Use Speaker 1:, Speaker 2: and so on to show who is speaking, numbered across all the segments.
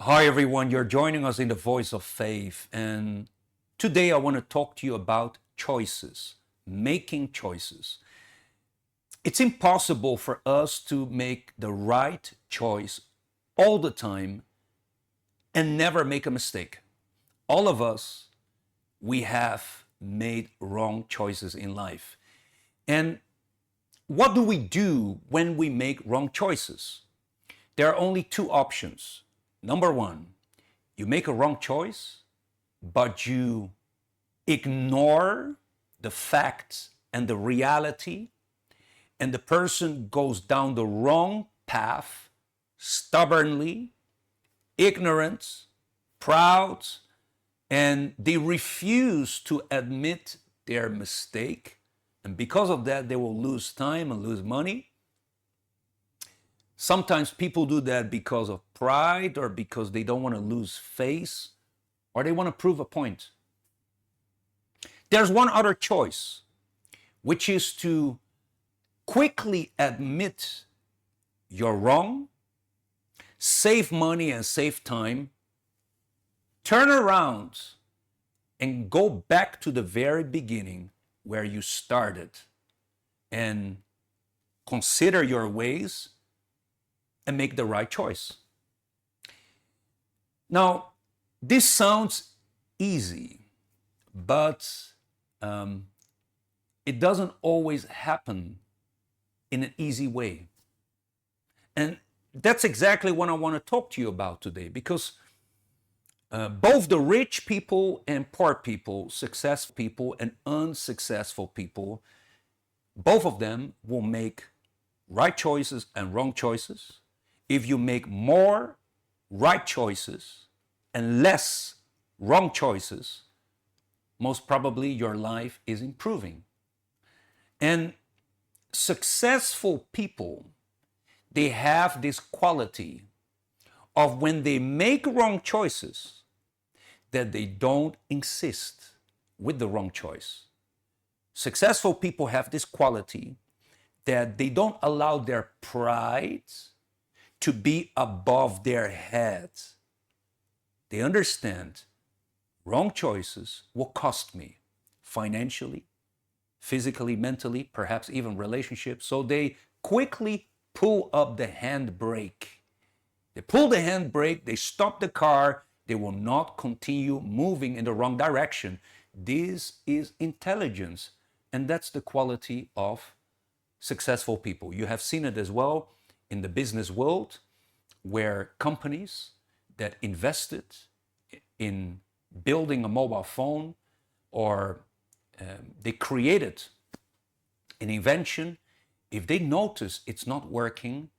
Speaker 1: Hi, everyone. You're joining us in the Voice of Faith. And today I want to talk to you about choices, making choices. It's impossible for us to make the right choice all the time and never make a mistake. All of us, we have made wrong choices in life. And what do we do when we make wrong choices? There are only two options. Number one, you make a wrong choice, but you ignore the facts and the reality, and the person goes down the wrong path stubbornly, ignorant, proud, and they refuse to admit their mistake. And because of that, they will lose time and lose money. Sometimes people do that because of pride or because they don't want to lose face or they want to prove a point. There's one other choice, which is to quickly admit you're wrong, save money and save time, turn around and go back to the very beginning where you started and consider your ways and make the right choice. Now, this sounds easy, but it doesn't always happen in an easy way. And that's exactly what I want to talk to you about today because both the rich people and poor people, successful people and unsuccessful people, both of them will make right choices and wrong choices. If you make more right choices and less wrong choices, most probably your life is improving. And successful people, they have this quality of when they make wrong choices, that they don't insist with the wrong choice. Successful people have this quality that they don't allow their pride to be above their heads. They understand wrong choices will cost me financially, physically, mentally, perhaps even relationships. So they quickly pull up the handbrake. They pull the handbrake, they stop the car, they will not continue moving in the wrong direction. This is intelligence, and that's the quality of successful people. You have seen it as well in the business world, where companies that invested in building a mobile phone or they created an invention, if they notice it's not working,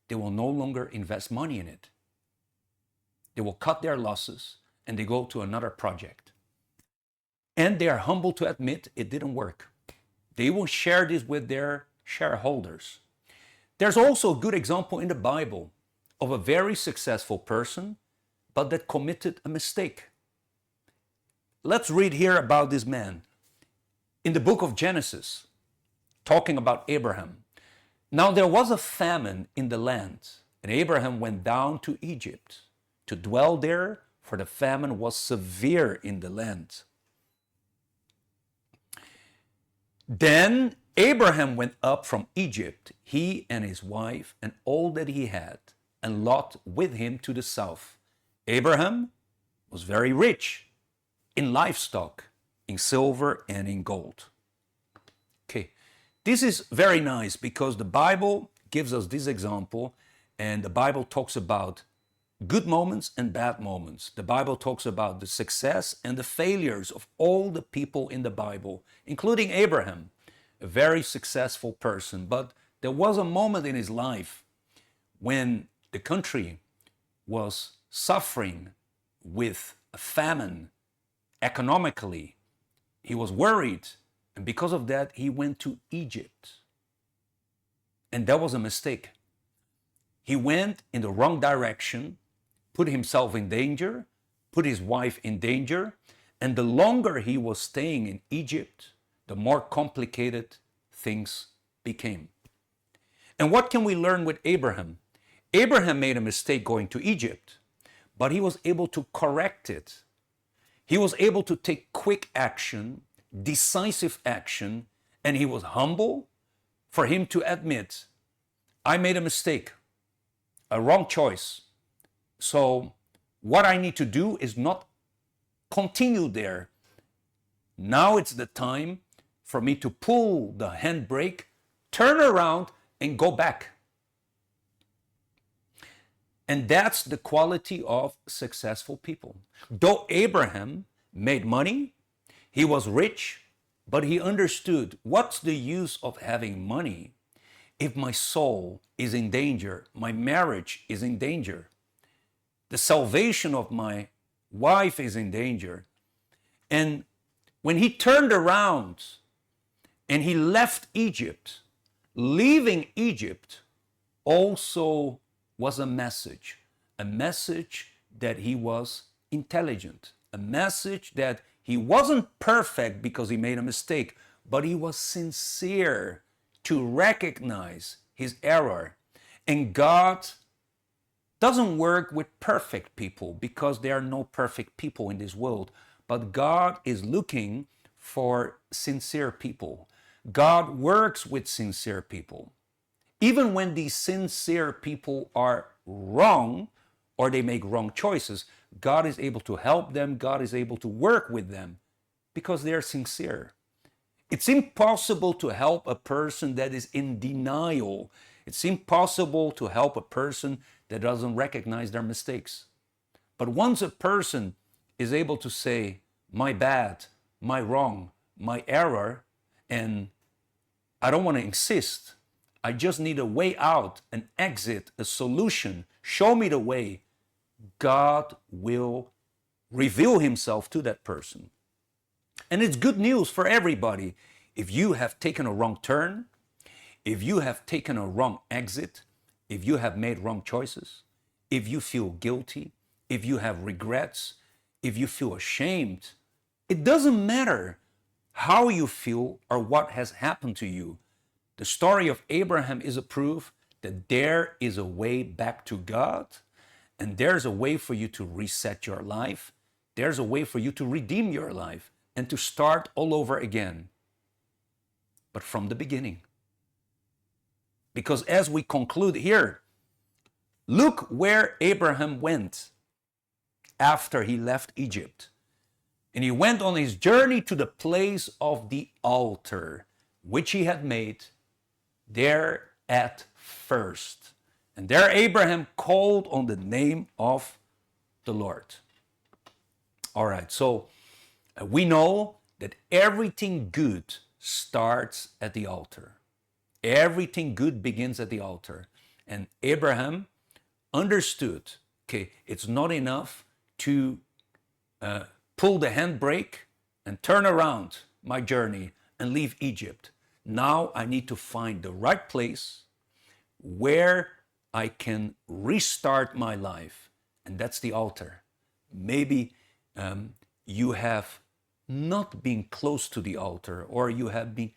Speaker 1: they will no longer invest money in it. They will cut their losses and they go to another project. And they are humble to admit it didn't work. They will share this with their shareholders. There's also a good example in the Bible of a very successful person, but that committed a mistake. Let's read here about this man. In the book of Genesis, talking about Abraham. Now there was a famine in the land, and Abraham went down to Egypt to dwell there, for the famine was severe in the land. Then Abraham went up from Egypt, he and his wife, and all that he had, and Lot with him to the south. Abraham was very rich in livestock, in silver, and in gold. Okay, this is very nice because the Bible gives us this example, and the Bible talks about good moments and bad moments. The Bible talks about the success and the failures of all the people in the Bible, including Abraham, a very successful person. But there was a moment in his life when the country was suffering with a famine economically. He was worried, and because of that, he went to Egypt. And that was a mistake. He went in the wrong direction, put himself in danger, put his wife in danger, and the longer he was staying in Egypt, the more complicated things became. And what can we learn with Abraham? Abraham made a mistake going to Egypt, but he was able to correct it. He was able to take quick action, decisive action, and he was humble for him to admit, I made a mistake, a wrong choice. So what I need to do is not continue there. Now it's the time for me to pull the handbrake, turn around, and go back. And that's the quality of successful people. Though Abraham made money, he was rich, but he understood, what's the use of having money if my soul is in danger, my marriage is in danger, the salvation of my wife is in danger. And when he turned around and he left Egypt, leaving Egypt also was a message that he was intelligent, a message that he wasn't perfect because he made a mistake, but he was sincere to recognize his error. And God doesn't work with perfect people because there are no perfect people in this world, but God is looking for sincere people. God works with sincere people. Even when these sincere people are wrong or they make wrong choices, God is able to help them, God is able to work with them because they are sincere. It's impossible to help a person that is in denial. It's impossible to help a person that doesn't recognize their mistakes. But once a person is able to say, my bad, my wrong, my error, and I don't want to insist, I just need a way out, an exit, a solution, show me the way, God will reveal himself to that person. And it's good news for everybody. If you have taken a wrong turn, if you have taken a wrong exit, if you have made wrong choices, if you feel guilty, if you have regrets, if you feel ashamed, it doesn't matter how you feel or what has happened to you. The story of Abraham is a proof that there is a way back to God, and there's a way for you to reset your life. There's a way for you to redeem your life and to start all over again. But from the beginning. Because as we conclude here, look where Abraham went after he left Egypt. And he went on his journey to the place of the altar, which he had made there at first. And there Abraham called on the name of the Lord. All right, so we know that everything good starts at the altar. Everything good begins at the altar. And Abraham understood, okay, it's not enough to pull the handbrake and turn around my journey and leave Egypt. Now I need to find the right place where I can restart my life. And that's the altar. Maybe you have not been close to the altar, or you have been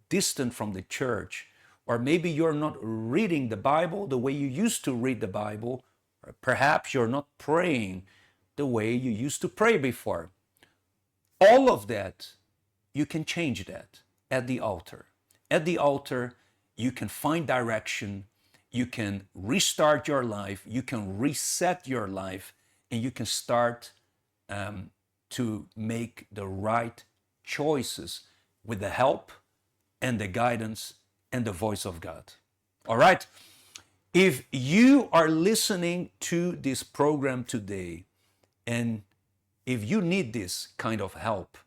Speaker 1: distant from the church, or maybe you're not reading the Bible the way you used to read the Bible, or perhaps you're not praying the way you used to pray before. All of that, you can change that at the altar. At the altar, you can find direction, you can restart your life, you can reset your life, and you can start to make the right choices with the help and the guidance and the voice of God. All right? If you are listening to this program today, and if you need this kind of help,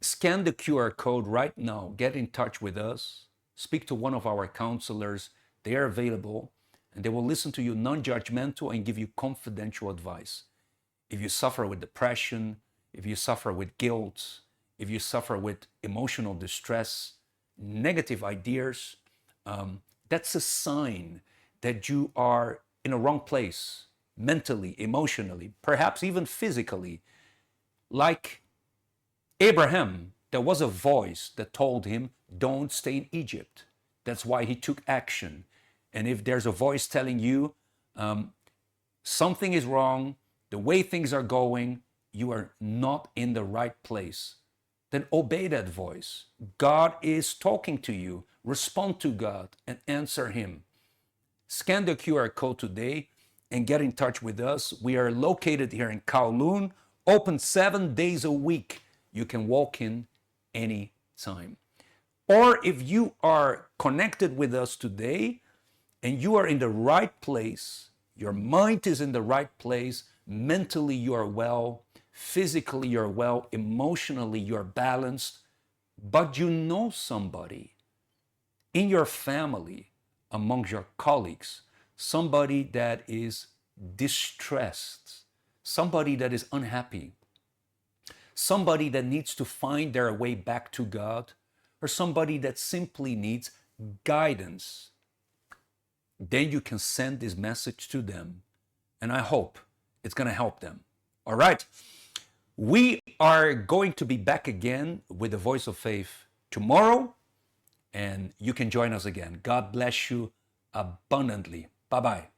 Speaker 1: scan the QR code right now, get in touch with us, speak to one of our counselors. They are available, and they will listen to you non-judgmental and give you confidential advice. If you suffer with depression, if you suffer with guilt, if you suffer with emotional distress, negative ideas, that's a sign that you are in a wrong place, mentally, emotionally, perhaps even physically. Like Abraham, there was a voice that told him, don't stay in Egypt. That's why he took action. And if there's a voice telling you something is wrong, the way things are going, you are not in the right place, then obey that voice. God is talking to you. Respond to God and answer Him. Scan the QR code today and get in touch with us. We are located here in Kowloon, open 7 days a week. You can walk in any time. Or if you are connected with us today and you are in the right place, your mind is in the right place, mentally you are well, physically you're well, emotionally you're balanced, but you know somebody in your family, among your colleagues, somebody that is distressed, somebody that is unhappy, somebody that needs to find their way back to God, or somebody that simply needs guidance, then you can send this message to them. And I hope it's going to help them. All right. We are going to be back again with the Voice of Faith tomorrow, and you can join us again. God bless you abundantly. Bye-bye.